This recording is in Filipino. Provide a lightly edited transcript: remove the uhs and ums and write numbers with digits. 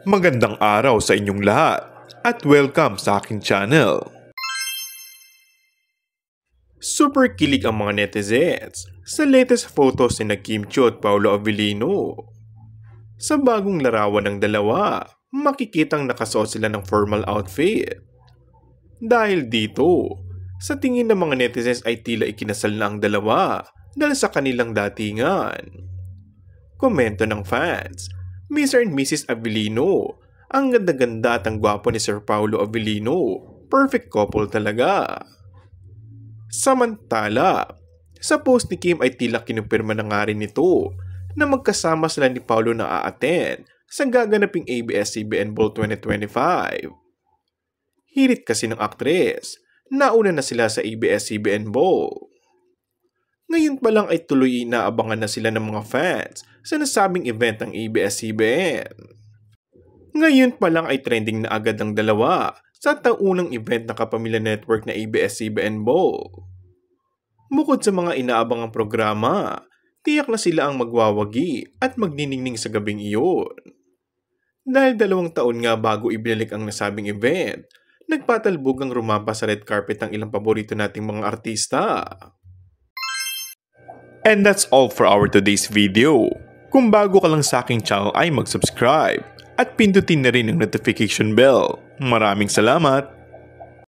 Magandang araw sa inyong lahat at welcome sa aking channel. Super kilig ang mga netizens sa latest photos ni Kim Chiu at Paolo Avellino. Sa bagong larawan ng dalawa, makikitang nakasuot sila ng formal outfit. Dahil dito, sa tingin ng mga netizens ay tila ikinasal na ang dalawa dahil sa kanilang datingan. Komento ng fans, Mr. and Mrs. Avellino, ang ganda-ganda at ang gwapo ni Sir Paolo Avellino, perfect couple talaga. Samantala, sa post ni Kim ay tila kinumpirma na nga rin nito na magkasama sila ni Paolo na a-attend sa gaganaping ABS-CBN Ball 2025. Hirit kasi ng aktres, nauna na sila sa ABS-CBN Ball. Ngayon pa lang ay tuloy inaabangan na sila ng mga fans sa nasabing event ng ABS-CBN. Ngayon pa lang ay trending na agad ang dalawa sa taunang event ng Kapamilya Network na ABS-CBN Ball. Bukod sa mga inaabangang programa, tiyak na sila ang magwawagi at magniningning sa gabing iyon. Dahil 2 taon nga bago ibinalik ang nasabing event, nagpatalbog ang rumampa sa red carpet ng ilang paborito nating mga artista. And that's all for our today's video. Kung bago ka lang sa aking channel ay mag-subscribe at pindutin na rin ang notification bell. Maraming salamat!